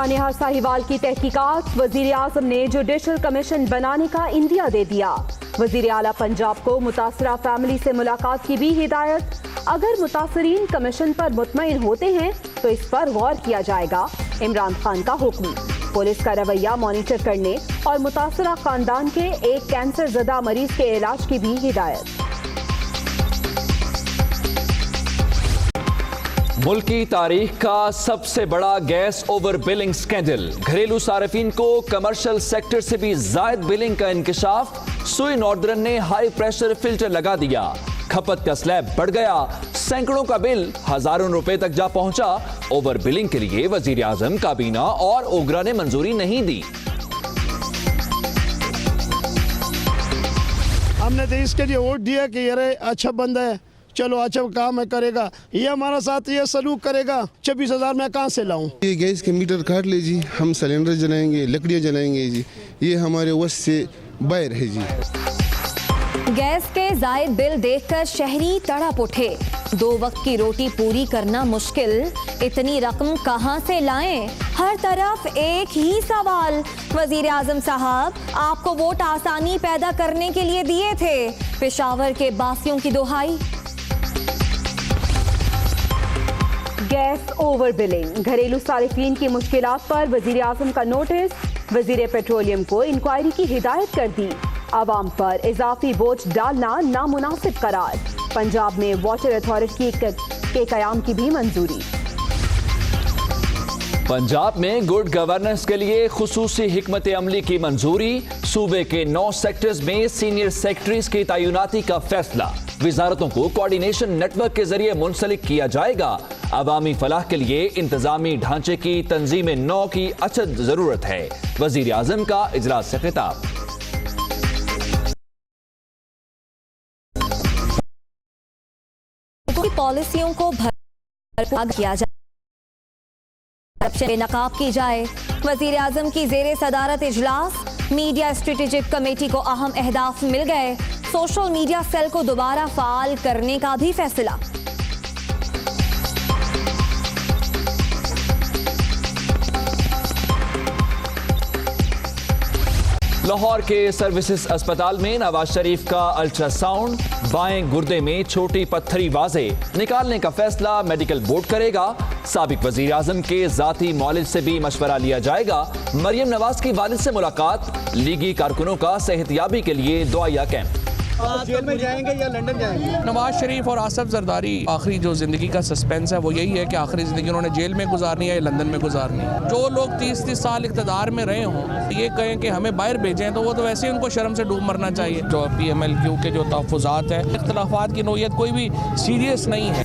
नेहा साहिवाल की तहकीकात, वजीर आजम ने जुडिशल कमीशन बनाने का इंदिया दे दिया। वजीर आला पंजाब को मुतासरा फैमिली से मुलाकात की भी हिदायत। अगर मुतासरीन कमीशन पर मुतमईन होते हैं तो इस पर गौर किया जाएगा। इमरान खान का हुक्म। पुलिस का रवैया मॉनिटर करने और मुतासरा खानदान के एक कैंसर ज़दा मरीज के इलाज की भी हिदायत। मुल्क की तारीख का सबसे बड़ा गैस ओवर बिलिंग स्कैंडल। घरेलू सार्फिन को कमर्शियल सेक्टर से भी जायद बिलिंग का इंकशाफ। सुई नॉर्दर्न ने हाई प्रेशर फिल्टर लगा दिया, खपत का स्लैब बढ़ गया, सैकड़ों का बिल हजारों रुपए तक जा पहुंचा। ओवर बिलिंग के लिए वजीर आजम, काबीना और ओगरा ने मंजूरी नहीं दी। हमने तो इसके लिए वोट दिया कि अरे अच्छा बंदा है, चलो अच्छा काम है करेगा, ये हमारा साथ ये सलूक करेगा। 26,000 मैं कहाँ से लाऊं? ये गैस के मीटर काट लीजिए, हम सिलेंडर जलाएंगे, लकड़ियाँ जलाएंगे जी, ये हमारे वश से बाहर है जी। गैस के जायद बिल देखकर शहरी तड़प उठे। 2 वक्त की रोटी पूरी करना मुश्किल, इतनी रकम कहां से लाएं? हर तरफ एक ही सवाल। वजीर आजम साहब, आपको वोट आसानी पैदा करने के लिए दिए थे, पेशावर के बासियों की दुहाई। गैस ओवर बिलिंग, घरेलू सारिफीन की मुश्किलात पर वजीर आजम का नोटिस। वजीर पेट्रोलियम को इंक्वायरी की हिदायत कर दी। आवाम पर इजाफी बोझ डालना नामुनासिब करार। पंजाब में वाटर अथॉरिटी के कयाम की भी मंजूरी। पंजाब में गुड गवर्नेंस के लिए खुसूसी हिकमत अमली की मंजूरी। सूबे के 9 सेक्टर्स में सीनियर सेक्रेटरीज की तैनाती का फैसला। विजारतों को कोऑर्डिनेशन नेटवर्क के जरिए मुंसलिक किया जाएगा। अवामी फलाह के लिए इंतजामी ढांचे की तंजीम नौ की अचद जरूरत है। वजीर आजम का इजलास से खिताब। पॉलिसियों को भरपूर किया जाए, नकाब की जाए। वजीर आजम की जेरे सदारत इजलास। मीडिया स्ट्रेटेजिक कमेटी को अहम अहदाफ मिल गए। सोशल मीडिया सेल को दोबारा फाल करने का भी फैसला। लाहौर के सर्विसेज अस्पताल में नवाज शरीफ का अल्ट्रासाउंड। बाएं गुर्दे में छोटी पत्थरी वाजे निकालने का फैसला मेडिकल बोर्ड करेगा। साबिक वजीर आजम के जाती मौलिद से भी मशवरा लिया जाएगा। मरियम नवाज की वालिद से मुलाकात। लीगी कारकुनों का सेहतियाबी के लिए दुआया कैंप। जेल में जाएंगे या लंदन जाएंगे? नवाज शरीफ और आसिफ जरदारी, आखिरी जो जिंदगी का सस्पेंस है वो यही है कि आखिरी जिंदगी उन्होंने जेल में गुजारनी है या लंदन में गुजारनी है। जो लोग 30-30 साल इक़्तिदार में रहे हों, ये कहें कि हमें बाहर भेजें, तो वो तो वैसे ही उनको शर्म से डूब मरना चाहिए। जो PMLQ के जो तहफ़्फ़ुज़ात हैं, इख्तिलाफ़ात की नोयत कोई भी सीरियस नहीं है।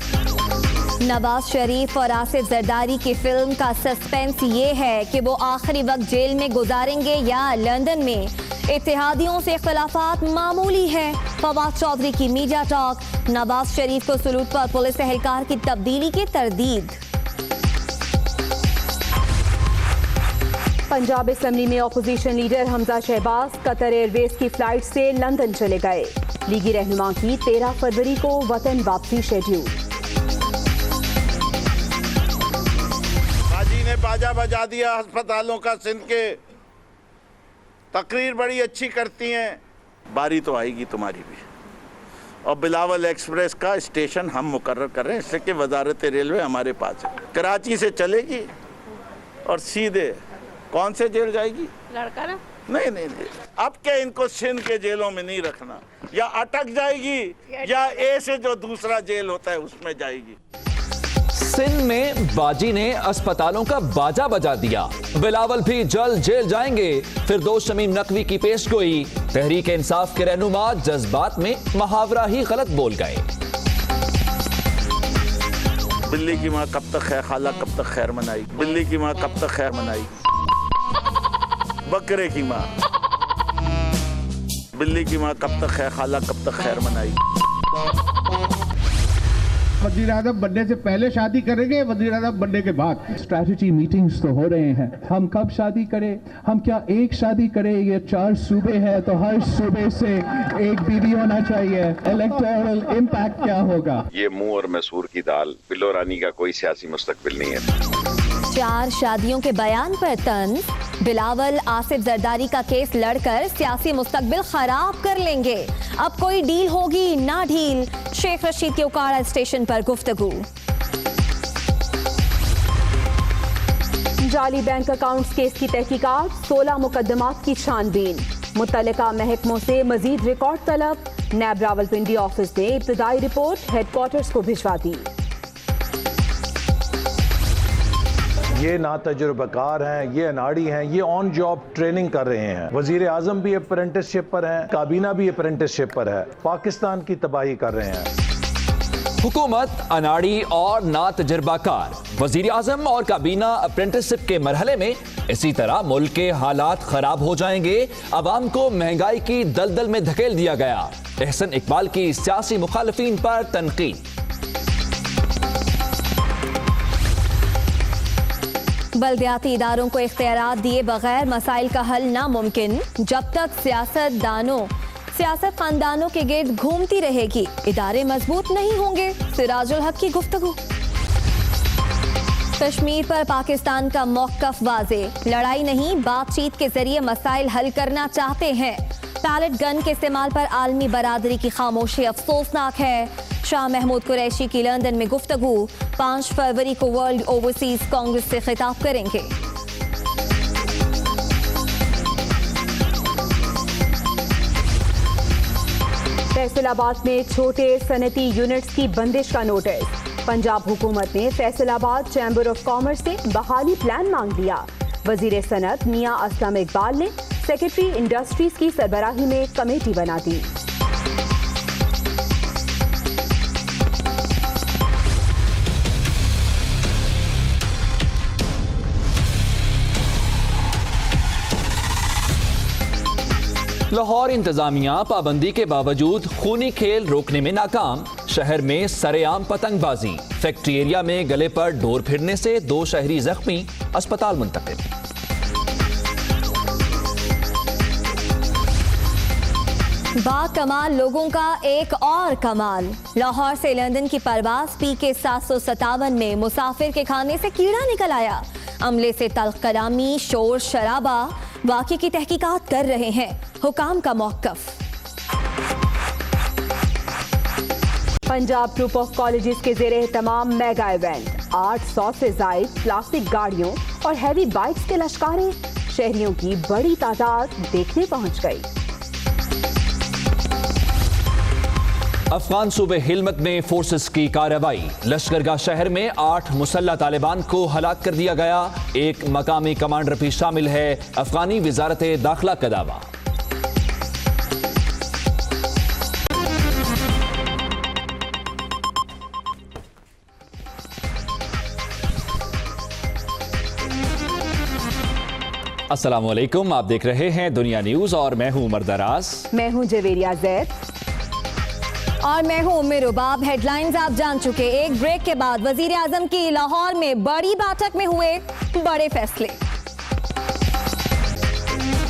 नवाज शरीफ और आसिफ जरदारी की फिल्म का सस्पेंस ये है कि वो आखिरी वक्त जेल में गुजारेंगे या लंदन में। इत्तेहादियों से इख्तिलाफात मामूली है। फवाद चौधरी की मीडिया टॉक। नवाज शरीफ को सलूट पर पुलिस एहलकार की तब्दीली की तरदीद। पंजाब असेंबली में opposition leader Hamza Shahbaz Qatar airways की फ्लाइट से लंदन चले गए। लीगी रहनुमा की 13 फरवरी को वतन वापसी शेड्यूल। बाजी ने बाजा बजा दिया अस्पतालों का सिंध के। तकरीर बड़ी अच्छी करती हैं, बारी तो आएगी तुम्हारी भी। और बिलावल एक्सप्रेस का स्टेशन हम मुकर्रर कर रहे हैं, इसलिए कि वजारत रेलवे हमारे पास है। कराची से चलेगी और सीधे कौन से जेल जाएगी? लड़का ना? नहीं, अब क्या इनको सिंध के जेलों में नहीं रखना, या अटक जाएगी या ए से जो दूसरा जेल होता है उसमें जाएगी। सिंध में बाजी ने अस्पतालों का बाजा बजा दिया। बिलावल भी जल्द जेल जाएंगे। फिरदौस शमीम नकवी की पेशगोई। तहरीक इंसाफ के रहनुमा जज्बात में मुहावरा ही गलत बोल गए। बिल्ली की माँ कब तक खैर खाला कब तक खैर मनाई, बिल्ली की माँ कब तक खैर मनाई, बकरे की माँ। बिल्ली की माँ कब तक खैर खाला कब तक खैर मनाई। वज़ीर आज़म बनने से पहले शादी करेंगे, वज़ीर आज़म बनने के बाद? स्ट्रैटेजी मीटिंग्स तो हो रहे हैं। हम कब शादी करें, हम क्या एक शादी करें? ये 4 सूबे हैं तो हर सूबे से एक बीवी होना चाहिए। इलेक्टोरल इम्पैक्ट क्या होगा? ये मुंह और मैसूर की दाल, बिल्लो रानी का कोई सियासी मुस्तकबिल नहीं है। 4 शादियों के बयान पर तंज, बिलावल आसिफ जरदारी का केस लड़कर सियासी मुस्तकबिल खराब कर लेंगे। अब कोई डील होगी ना ढील, शेख रशीद के उकाड़ा स्टेशन पर गुफ्तगू। जाली बैंक अकाउंट्स केस की तहकीकात, 16 मुकदमात की छानबीन, मुतल्लिका महकमों से मजीद रिकॉर्ड तलब। नैब रावलपिंडी ऑफिस ने इब्तदाई रिपोर्ट हेडक्वार्टर्स को भिजवा दी। ये ना तजुर्बाकार हैं, ये अनाड़ी हैं, ये ऑन जॉब ट्रेनिंग कर रहे हैं। वजीर आजम भी अप्रेंटिसशिप पर हैं, काबीना भी अप्रेंटिसशिप पर है, पाकिस्तान की तबाही कर रहे हैं। हुकूमत अनाड़ी और ना तजर्बाकार, वजीर आजम और काबीना अप्रेंटिसशिप के मरहले में इसी तरह मुल्क के हालात खराब हो जाएंगे। अवाम को महंगाई की दलदल में धकेल दिया गया। एहसन इकबाल की सियासी मुखालिफिन पर तनकीद। बल्दियाती इदारों को इख्तियारात दिए बगैर मसाइल का हल नामुमकिन। जब तक सियासत खानदानों के गिर्द घूमती रहेगी, इदारे मजबूत नहीं होंगे। सिराजुल हक की गुफ्तगू। कश्मीर पर पाकिस्तान का मौक़िफ़ वाज़े, लड़ाई नहीं बातचीत के जरिए मसाइल हल करना चाहते हैं। पैलेट गन के इस्तेमाल पर आलमी बरादरी की खामोशी अफसोसनाक है। शाह महमूद कुरैशी की लंदन में गुफ्तगू, 5 फरवरी को वर्ल्ड ओवरसीज कांग्रेस से खिताब करेंगे। फैसलाबाद में छोटे सनती यूनिट्स की बंदिश का नोटिस। पंजाब हुकूमत ने फैसलाबाद चैम्बर ऑफ कॉमर्स से बहाली प्लान मांग लिया। वजीर सनत मियां असलम इकबाल ने सेक्रेटरी इंडस्ट्रीज की सरबराही में कमेटी बना दी। लाहौर इंतजामिया पाबंदी के बावजूद खूनी खेल रोकने में नाकाम। शहर में सरेआम पतंगबाजी, फैक्ट्री एरिया में गले पर डोर फिरने से 2 शहरी जख्मी, अस्पताल मुंतकिल। बाकमाल लोगों का एक और कमाल। लाहौर से लंदन की परवाज PK 757 में मुसाफिर के खाने से कीड़ा निकल आया। अमले से तल्ख कलामी, शोर शराबा। वाक़े की तहकीकात कर रहे हैं हुकाम का मौक़िफ़। पंजाब ग्रुप ऑफ कॉलेजेस के ज़ेरे एहतमाम मेगा इवेंट, 800 से ज़ायद प्लास्टिक गाड़ियों और हैवी बाइक्स के लश्कारे, शहरियों की बड़ी तादाद देखने पहुंच गई। अफगान सूबे हिलमत में फोर्सेस की कार्रवाई, लश्करगाह शहर में 8 मुसल्लह तालिबान को हलाक कर दिया गया। एक मकामी कमांडर भी शामिल है, अफगानी वजारत दाखिला का दावा। अस्सलाम वालेकुम, आप देख रहे हैं दुनिया न्यूज और मैं हूं उमर दराज। मैं हूं जवेरिया जैद और मैं हूं उम्मे रुबाब। हेडलाइंस आप जान चुके। एक ब्रेक के बाद वजीर आजम की लाहौर में बड़ी बैठक में हुए बड़े फैसले।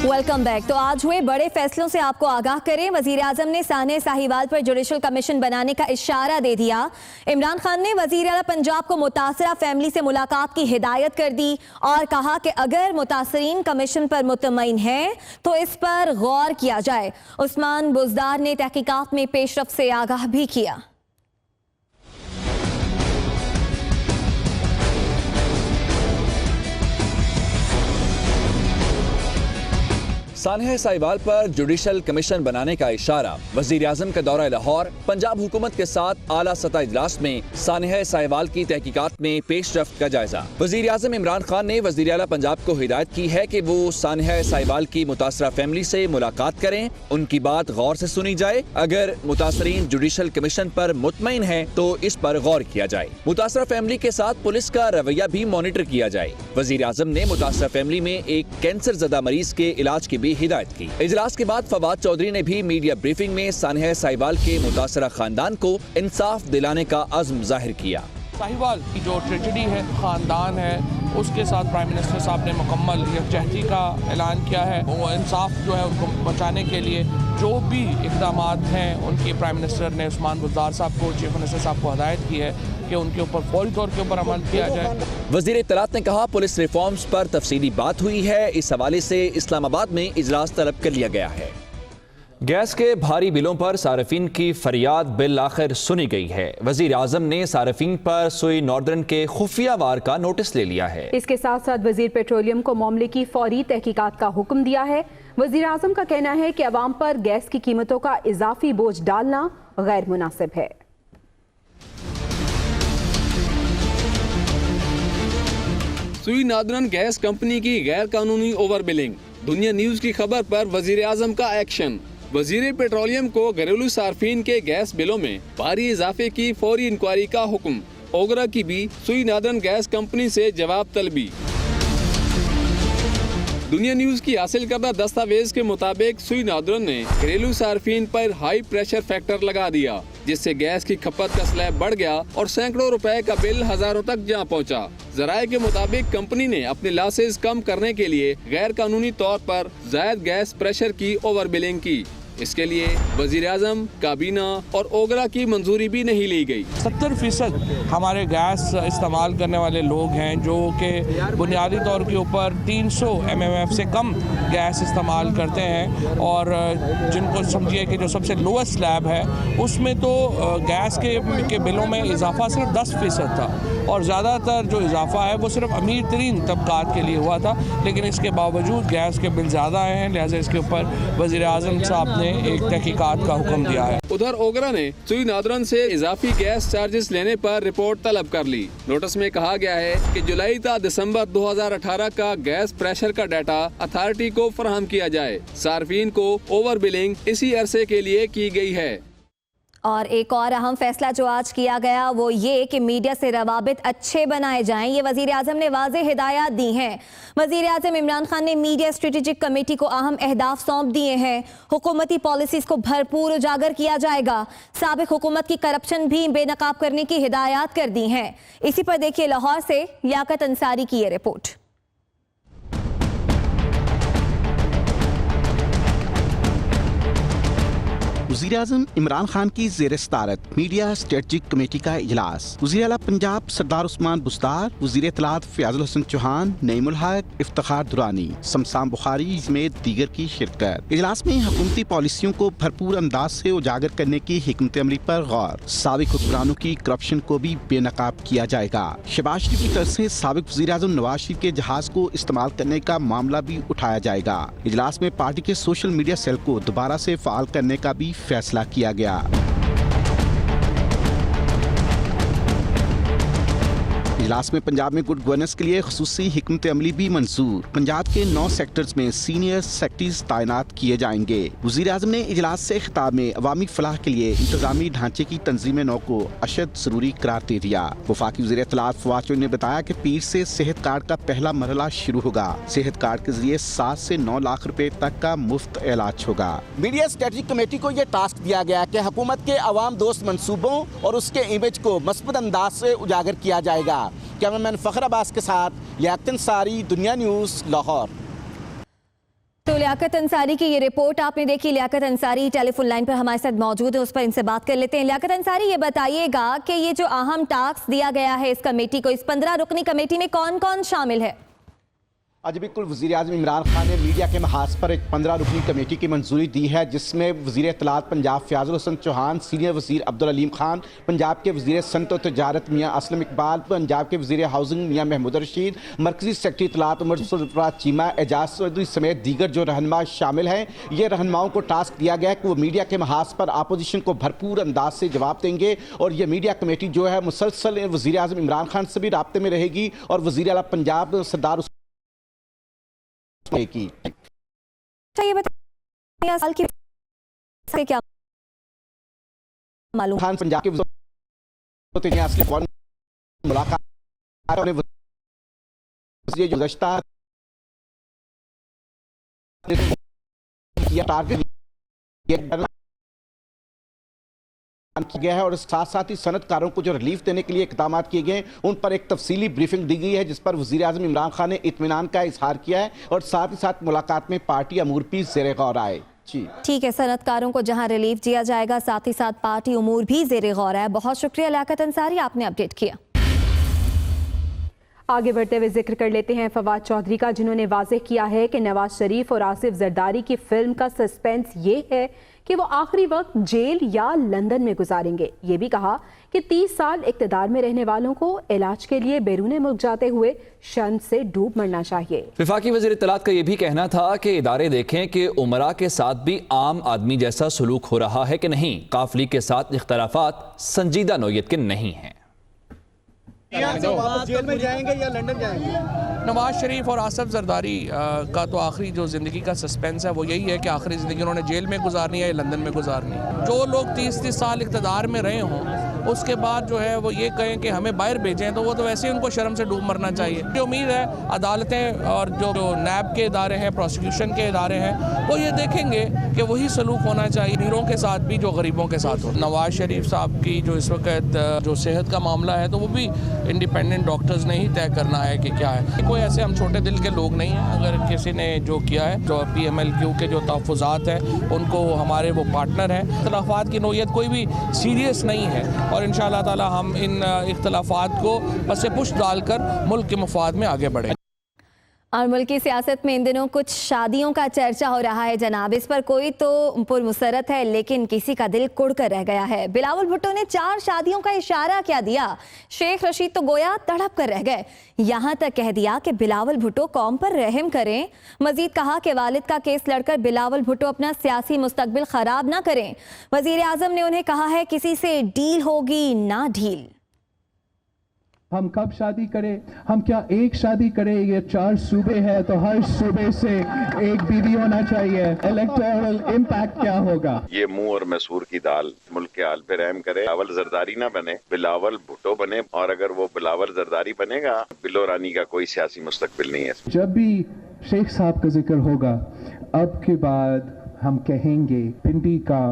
Welcome back. तो आज हुए बड़े फैसलों से आपको आगाह करें। वजीर आजम ने सानिया साहिवाल पर जुडिशल कमीशन बनाने का इशारा दे दिया। इमरान खान ने वजीर आला पंजाब को मुतासरा फैमिली से मुलाकात की हिदायत कर दी और कहा कि अगर मुतासरीन कमीशन पर मुतमईन हैं तो इस पर गौर किया जाए। उस्मान बुजदार ने तहकीकात में पेशरफ से आगाह भी किया। सानिया साहिवाल पर जुडिशल कमीशन बनाने का इशारा। वजीर आजम का दौरा लाहौर, पंजाब हुकूमत के साथ आला सतह इजलास में सानिया साहिवाल की तहकीकात में पेशरफ्त का जायजा। वजीर आजम इमरान खान ने वजीर आला पंजाब को हिदायत की है कि वो सानिया साहिवाल की मुतासरा फैमिली से मुलाकात करें, उनकी बात गौर से सुनी जाए। अगर मुतासरीन जुडिशल कमीशन पर मुतमईन है तो इस पर गौर किया जाए। मुतासरा फैमिली के साथ पुलिस का रवैया भी मॉनिटर किया जाए। वजीर आजम ने मुतासरा फैमिली में एक कैंसर ज़दा मरीज के इलाज की हिदायत की। इजलास के बाद फवाद चौधरी ने भी मीडिया ब्रीफिंग में सानिया साहिवाल के मुतासरा खानदान को इंसाफ दिलाने का अज़्म जाहिर किया। साहिवाल की जो ट्रेजेडी है, ख़ानदान है, उसके साथ प्राइम मिनिस्टर साहब ने मुकम्मल यकजहती का ऐलान किया है। वो इंसाफ जो है उनको बचाने के लिए जो भी इक़दाम हैं उनकी प्राइम मिनिस्टर ने उस्मान बुज़दार साहब को, चीफ मिनिस्टर साहब को हदायत की है कि उनके ऊपर फौरी तौर के ऊपर अमल किया जाए। वज़ीर इत्तलात ने कहा पुलिस रिफॉर्म्स पर तफसीली बात हुई है। इस हवाले से इस्लामाबाद में इजलास तलब कर लिया गया है। गैस के भारी बिलों पर सार्फिन की फरियाद बिल आखिर सुनी गई है। वज़ीर आज़म ने सार्फिन पर सुई नॉर्दर्न के खुफिया वार का नोटिस ले लिया है। इसके साथ साथ वज़ीर पेट्रोलियम को मामले की फौरी तहकीकात का हुक्म दिया है। वज़ीर आज़म का कहना है कि अवाम पर गैस की कीमतों का इजाफी बोझ डालना गैर मुनासिब है। सुई नॉर्दर्न गैस कंपनी की गैर कानूनी ओवर बिलिंग। दुनिया न्यूज की खबर पर वज़ीर आज़म का एक्शन। वज़ीर पेट्रोलियम को घरेलू सार्फिन के गैस बिलों में भारी इजाफे की फौरी इंक्वायरी का हुक्म। ओगरा की भी सुई नॉर्दर्न गैस कंपनी से जवाब तलबी। दुनिया न्यूज की हासिल करदा दस्तावेज के मुताबिक सुई नॉर्दर्न ने घरेलू सार्फिन पर हाई प्रेशर फैक्टर लगा दिया, जिससे गैस की खपत का स्लैब बढ़ गया और सैकड़ों रुपए का बिल हजारों तक जा पहुंचा। जराये के मुताबिक कंपनी ने अपने लॉसेस कम करने के लिए गैर कानूनी तौर पर जायद गैस प्रेशर की ओवर बिलिंग की। इसके लिए वज़ीर आज़म, काबीना और ओगरा की मंजूरी भी नहीं ली गई। 70% हमारे गैस इस्तेमाल करने वाले लोग हैं जो कि बुनियादी तौर के ऊपर 300 mmf से कम गैस इस्तेमाल करते हैं, और जिनको समझिए कि जो सबसे लोएस्ट स्लैब है उसमें तो गैस के बिलों में इजाफा सिर्फ 10% था, और ज़्यादातर जो इजाफा है वो सिर्फ अमीर तरीन तबकात के लिए हुआ था। लेकिन इसके बावजूद गैस के बिल ज़्यादा आए हैं, लिहाजा इसके ऊपर वज़ीर आज़म साहब ने एक तहकीकात का हुक्म दिया है। उधर ओगरा ने सुई नॉर्दर्न से इजाफी गैस चार्जेस लेने पर रिपोर्ट तलब कर ली। नोटिस में कहा गया है कि जुलाई ta दिसंबर 2018 का गैस प्रेशर का डाटा अथॉरिटी को फराहम किया जाए। सार्फिन को ओवर बिलिंग इसी अरसे के लिए की गई है। और एक और अहम फैसला जो आज किया गया वो ये कि मीडिया से रवाबित अच्छे बनाए जाएं। ये वज़ीर आज़म ने वाज़ेह हिदायत दी हैं। वज़ीर आज़म इमरान खान ने मीडिया स्ट्रेटेजिक कमेटी को अहम अहदाफ सौंप दिए हैं। हुकूमती पॉलिसीज़ को भरपूर उजागर किया जाएगा। साबिक़ हुकूमत की करप्शन भी बेनकाब करने की हिदायत कर दी हैं। इसी पर देखिए लाहौर से लियाकत अंसारी की ये रिपोर्ट। वज़ीर आज़म इमरान खान की ज़ेर सदारत मीडिया स्ट्रेटजिक कमेटी का इजलास। वज़ीर आला पंजाब सरदार उस्मान बुज़दार, वज़ीर इत्तलात फ़याज़ुल हसन चौहान, नईमुल हक, इफ्तिखार दुरानी, शमशान बुखारी समेत दीगर की शिरकत। इजलास में हुकूमती पॉलिसियों को भरपूर अंदाज से उजागर करने की हिकमत अमली पर गौर। साबिक़ हुक्मरानों की करप्शन को भी बेनकाब किया जाएगा। शहबाज शरीफ की तरफ से साबिक़ वज़ीर आज़म नवाज शरीफ के जहाज को इस्तेमाल करने का मामला भी उठाया जाएगा। इजलास में पार्टी के सोशल मीडिया सेल को दोबारा से फ़ाल करने का भी फैसला किया गया। इजलास में पंजाब में गुड गवर्नेंस के लिए खुसूसी हिकमत अमली भी मंजूर। पंजाब के 9 सेक्टर्स में सीनियर सेक्रेटरीज तैनात किए जाएंगे। वज़ीर आज़म ने इजलास से खिताब में अवामी फलाह के लिए इंतजामी ढांचे की तंजीम नौ को अशद जरूरी करार दे दिया। वफाकी वज़ीर इत्तलात फवाद चौधरी ने बताया कि पीर से सेहत कार्ड का पहला मरहला शुरू होगा। सेहत कार्ड के जरिए 7 से 9 लाख रुपए तक का मुफ्त इलाज होगा। मीडिया स्ट्रेटजिक कमेटी को यह टास्क दिया गया कि हुकूमत के अवाम दोस्त मंसूबों और उसके इमेज को मस्बत अंदाज से उजागर किया जाएगा। कैमरामैन फ़खर अब्बास के साथ लियाकत अंसारी, दुनिया न्यूज़, लाहौर। तो लियाकत अंसारी की ये रिपोर्ट आपने देखी। लियाकत अंसारी टेलीफोन लाइन पर हमारे साथ मौजूद है, उस पर इनसे बात कर लेते हैं। लियाकत अंसारी, ये बताइएगा कि ये जो अहम टास्क दिया गया है इस कमेटी को, इस 15 रुकनी कमेटी में कौन कौन शामिल है? आज बिल्कुल वज़ीर आज़म इमरान खान ने मीडिया के महाज पर एक 15 रुकनी कमेटी की मंजूरी दी है, जिसमें वज़ीर इत्तलात पंजाब फ़याज़ुल हसन चौहान, सीनियर वज़ीर अब्दुल अलीम खान, पंजाब के वज़ीर सनत और तजारत मियाँ असलम इकबाल, पंजाब के वज़ीर हाउसिंग मियाँ महमूद रशीद, मरकज़ी सेक्रेटरी इत्तलात उमर सरफराज चीमा, एजाज चौधरी समेत दीगर जो रहनुमा शामिल हैं। ये रहनुमाओं को टास्क दिया गया है कि वो मीडिया के महाज पर अपोजिशन को भरपूर अंदाज से जवाब देंगे, और ये मीडिया कमेटी जो है मुसलसल वज़ीर आज़म इमरान खान से भी राब्ते में रहेगी और वज़ीर आला पंजाब सरदार की। ये बताइए साल की से क्या मालूम? खान पंजाब के असली कौन मुलाकात ने गुज़श्ता टारगेट किया गया है और साथ साथ ही सनतकारों को जो रिलीफ देने के लिए इकदाम किए गए उन पर एक तफसीली ब्रीफिंग दी गई है, जिस पर वज़ीर आज़म इमरान खान ने इत्मीनान का इजहार किया है और साथ ही साथ मुलाकात में पार्टी अमूर भी ज़ेरे गौर आए। ठीक है, सनतकारों को जहां रिलीफ दिया जाएगा साथ ही साथ पार्टी उमूर भी ज़ेरे गौर है। बहुत शुक्रिया लियाकत अंसारी, आपने अपडेट किया। आगे बढ़ते हुए जिक्र कर लेते हैं फवाद चौधरी का, जिन्होंने वाज़ेह किया है कि नवाज शरीफ और आसिफ जरदारी की फिल्म का सस्पेंस ये है कि वो आखिरी वक्त जेल या लंदन में गुजारेंगे। ये भी कहा कि 30 साल इक़्तिदार में रहने वालों को इलाज के लिए बैरून मुल्क जाते हुए शर्म से डूब मरना चाहिए। वफाकी वज़ीर इत्तलात का यह भी कहना था कि इदारे देखें कि उमरा के साथ भी आम आदमी जैसा सलूक हो रहा है कि नहीं। काफिले के साथ इख्तलाफात संजीदा नौयत के नहीं हैं। जेल में जाएंगे या लंदन जाएंगे? नवाज शरीफ और आसिफ जरदारी का तो आखिरी जो ज़िंदगी का सस्पेंस है वो यही है कि आखिरी ज़िंदगी उन्होंने जेल में गुजारनी है या लंदन में गुजारनी है। जो लोग 30 साल इक़्तिदार में रहे हों उसके बाद जो है वो ये कहें कि हमें बाहर भेजें, तो वो तो वैसे ही उनको शर्म से डूब मरना चाहिए। मुझे उम्मीद है अदालतें और जो नैब के इदारे हैं, प्रोसिक्यूशन के इदारे हैं, वो ये देखेंगे कि वही सलूक होना चाहिए अमीरों के साथ भी जो गरीबों के साथ हो। नवाज शरीफ साहब की जो इस वक्त जो सेहत का मामला है तो वो भी इंडिपेंडेंट डॉक्टर्स ने ही तय करना है कि क्या है। कोई ऐसे हम छोटे दिल के लोग नहीं हैं। अगर किसी ने जो किया है, जो PMLQ के जो तहफ़्फ़ुज़ात हैं उनको हमारे वो पार्टनर हैं। इख्तिलाफ़ात की नोयत कोई भी सीरियस नहीं है और इंशाअल्लाह ताला हम इन इख्तिलाफ़ात को पसे पुश डालकर मुल्क के मफाद में आगे बढ़ें। और मुल्की सियासत में इन दिनों कुछ शादियों का चर्चा हो रहा है जनाब। इस पर कोई तो पुरमुसरत है लेकिन किसी का दिल कुड़ कर रह गया है। बिलावल भुट्टो ने 4 शादियों का इशारा क्या दिया, शेख रशीद तो गोया तड़प कर रह गए। यहाँ तक कह दिया कि बिलावल भुट्टो कौम पर रहम करें। मजीद कहा कि वालिद का केस लड़कर बिलावल भुट्टो अपना सियासी मुस्तकबिल खराब ना करें। वजीर आजम ने उन्हें कहा है किसी से डील होगी ना ढील। हम कब शादी करें, हम क्या एक शादी करें? ये 4 सूबे हैं तो हर सूबे से एक बीवी होना चाहिए। इलेक्टोरल इम्पैक्ट क्या होगा? ये मुंह और मैसूर की दाल, मुल्क के हाल पे रहम करे। बिलावल जरदारी ना बने, बिलावल भुट्टो बने। और अगर वो बिलावल जरदारी बनेगा, बिलो रानी का कोई सियासी मुस्तकबिल नहीं है। जब भी शेख साहब का जिक्र होगा अब के बाद हम कहेंगे पिंडी का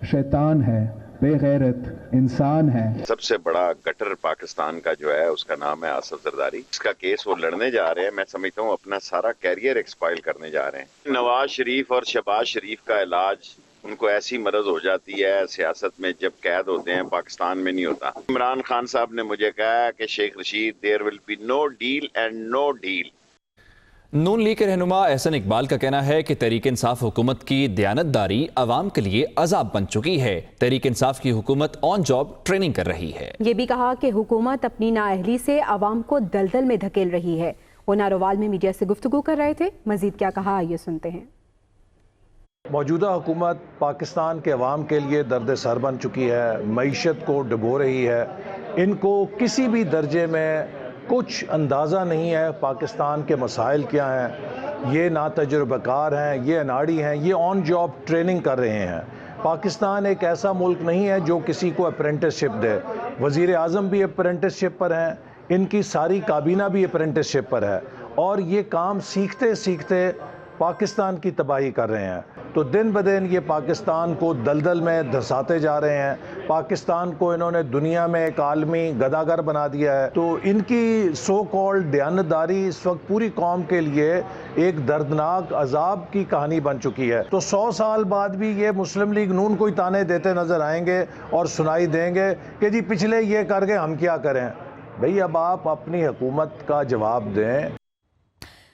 शैतान है, बेगैरत इंसान है। सबसे बड़ा गटर पाकिस्तान का जो है उसका नाम है आसिफ जरदारी। इसका केस वो लड़ने जा रहे हैं। मैं समझता हूँ अपना सारा कैरियर एक्सपाइल करने जा रहे हैं। नवाज शरीफ और शहबाज शरीफ का इलाज, उनको ऐसी मरज हो जाती है सियासत में जब कैद होते हैं, पाकिस्तान में नहीं होता। इमरान खान साहब ने मुझे कहा कि Sheikh Rashid there will be no deal and no deal. Noon league के रहनुमा एहसन इकबाल का कहना है कि तहरीक इंसाफ हुकूमत की दयानतदारी अवाम के लिए अजाब बन चुकी है। तहरीक इंसाफ की हुकूमत ऑन जॉब ट्रेनिंग कर रही है। ये भी कहा कि हुकूमत अपनी नाअहली से अवाम को दलदल में धकेल रही है। वो नारोवाल में मीडिया से गुफ्तगू कर रहे थे। मजीद क्या कहा आइए सुनते हैं। मौजूदा हुकूमत पाकिस्तान के अवाम के लिए दर्द सर बन चुकी है, मईशत को डुबो रही है। इनको किसी भी दर्जे में कुछ अंदाज़ा नहीं है पाकिस्तान के मसाइल क्या हैं। ये ना तजुर्बाकार हैं, ये अनाड़ी हैं, ये ऑन जॉब ट्रेनिंग कर रहे हैं। पाकिस्तान एक ऐसा मुल्क नहीं है जो किसी को अप्रेंटिसशिप दे। वज़ीर आज़म भी अप्रेंटिसशिप पर हैं, इनकी सारी काबीना भी अप्रेंटिसशिप पर है और ये काम सीखते सीखते पाकिस्तान की तबाही कर रहे हैं। तो दिन ब दिन ये पाकिस्तान को दलदल में धंसाते जा रहे हैं। पाकिस्तान को इन्होंने दुनिया में एक आलमी गदागर बना दिया है। तो इनकी सो कॉल्ड दयानतदारी इस वक्त पूरी कौम के लिए एक दर्दनाक अजाब की कहानी बन चुकी है। तो 100 साल बाद भी ये मुस्लिम लीग नून को ही ताने देते नजर आएंगे और सुनाई देंगे कि जी पिछले ये कर गए, हम क्या करें। भाई अब आप अपनी हुकूमत का जवाब दें।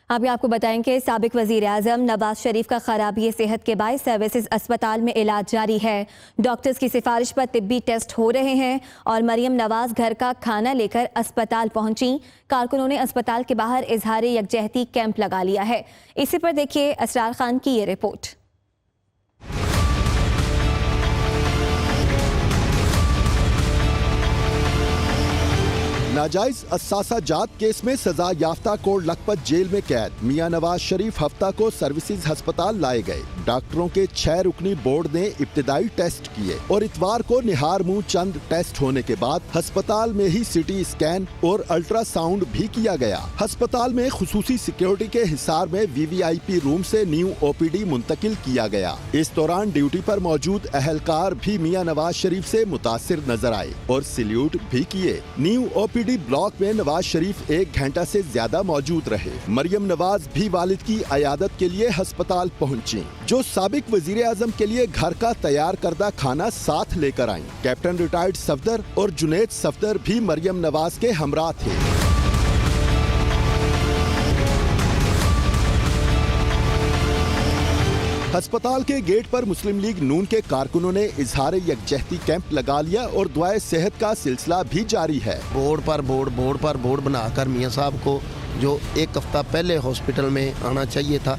अभी आपको बताएं कि साबिक वज़ीर आज़म नवाज शरीफ का खराबी सेहत के बायस सर्विसेज अस्पताल में इलाज जारी है। डॉक्टर्स की सिफारिश पर तिब्बी टेस्ट हो रहे हैं और मरियम नवाज घर का खाना लेकर अस्पताल पहुंची। कारकुनों ने अस्पताल के बाहर इजहार यकजहती कैंप लगा लिया है। इसी पर देखिए असरार खान की ये रिपोर्ट। नाजायज असासा जात केस में सजा याफ्ता कोट लखपत जेल में कैद मियां नवाज शरीफ हफ्ता को सर्विसेज अस्पताल लाए गए। डॉक्टरों के 6 रुकनी बोर्ड ने इब्तिदाई टेस्ट किए और इतवार को निहार मुंह चंद टेस्ट होने के बाद अस्पताल में ही सिटी स्कैन और अल्ट्रासाउंड भी किया गया। अस्पताल में खुसूसी सिक्योरिटी के हिसार में वीवीआईपी रूम से न्यू ओपीडी मुंतकिल किया गया। इस दौरान ड्यूटी पर मौजूद अहलकार भी मियां नवाज शरीफ से मुतासिर नजर आए और सल्यूट भी किए। न्यू ओपीडी ब्लॉक में नवाज शरीफ 1 घंटा से ज्यादा मौजूद रहे। मरियम नवाज भी वालिद की अयादत के लिए अस्पताल पहुंची, जो साबिक वजीर आजम के लिए घर का तैयार करदा खाना साथ लेकर आईं। कैप्टन रिटायर्ड सफदर और जुनैद सफदर भी मरियम नवाज के हमरा थे। अस्पताल के गेट पर मुस्लिम लीग नून के कारकुनों ने इजहार यकजहती कैंप लगा लिया और दुआए सेहत का सिलसिला भी जारी है। बोर्ड पर बोर्ड बनाकर मियां साहब को जो 1 हफ्ता पहले हॉस्पिटल में आना चाहिए था,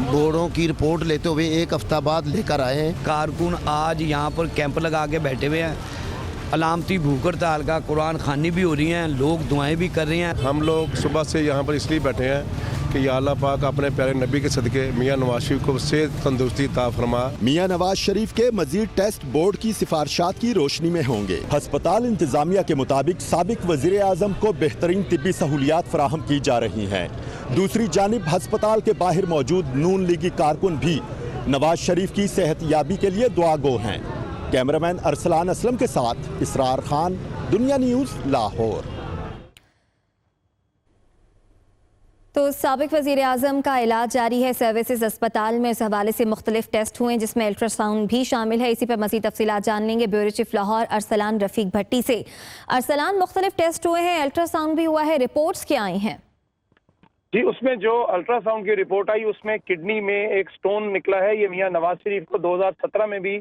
बोर्डों की रिपोर्ट लेते हुए 1 हफ्ता बाद लेकर आए हैं। कारकुन आज यहाँ पर कैंप लगा के बैठे हुए हैं। अलामती भूख हड़ताल का कुरान खानी भी हो रही हैं, लोग दुआएं भी कर रहे हैं। हम लोग सुबह से यहाँ पर इसलिए बैठे हैं कि या अल्लाह पाक अपने प्यारे नबी के सदके मियां नवाज शरीफ को सेहत तंदुरुस्ती अता फरमा। मियां नवाज शरीफ के मजीद टेस्ट बोर्ड की सिफारिशात की रोशनी में होंगे। अस्पताल इंतजामिया के मुताबिक साबिक वजीर आजम को बेहतरीन तिब्बी सहूलियात फराहम की जा रही हैं। दूसरी जानिब अस्पताल के बाहर मौजूद नून लीगी कारकुन भी नवाज शरीफ की सेहत याबी के लिए दुआ गो हैं। कैमरामैन अरसलान असलम के साथ इसरार खान, दुनिया न्यूज़, लाहौर। तो साबिक वज़ीर आज़म का इलाज जारी है सर्विसेज अस्पताल में। इस हवाले से मुख्तलिफ टेस्ट हुए जिसमें अल्ट्रासाउंड भी शामिल है। इसी पर मज़ीद तफसीलात जान लेंगे ब्यूरो चीफ लाहौर अरसलान रफ़ीक भट्टी से। अरसलान, मुख्तलिफ टेस्ट हुए हैं, अल्ट्रासाउंड भी हुआ है, रिपोर्ट्स क्या आई हैं? जी, उसमें जो अल्ट्रासाउंड की रिपोर्ट आई उसमें किडनी में एक स्टोन निकला है। ये मियां नवाज शरीफ को 2017 में भी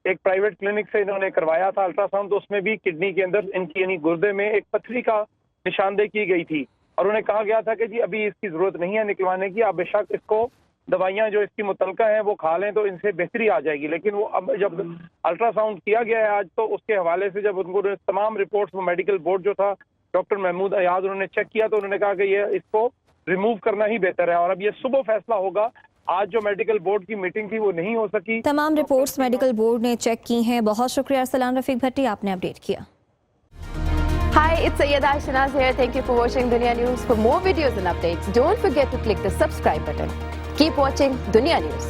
एक प्राइवेट क्लिनिक से इन्होंने करवाया था अल्ट्रासाउंड, तो उसमें भी किडनी के अंदर इनकी यानी गुर्दे में एक पथरी का निशानदेही की गई थी और उन्हें कहा गया था कि जी अभी इसकी जरूरत नहीं है निकलवाने की, आप बेशक इसको दवाइयां जो इसकी मुतलका हैं वो खा लें तो इनसे बेहतरी आ जाएगी। लेकिन वो अब जब अल्ट्रासाउंड किया गया है आज, तो उसके हवाले से जब उनको तमाम रिपोर्ट्स, वो मेडिकल बोर्ड जो था डॉक्टर महमूद अयाज, उन्होंने चेक किया तो उन्होंने कहा कि ये इसको रिमूव करना ही बेहतर है। और अब ये सुबह फैसला होगा। आज जो मेडिकल बोर्ड की मीटिंग थी वो नहीं हो सकी। तमाम रिपोर्ट्स मेडिकल बोर्ड ने चेक की हैं। बहुत शुक्रिया अरसलान रफ़ीक भट्टी, आपने अपडेट किया। Hi, it's Sayyeda Shanaz here. Thank you for watching Dunya News. For more videos and updates, don't forget to click the subscribe button. Keep watching Dunya News.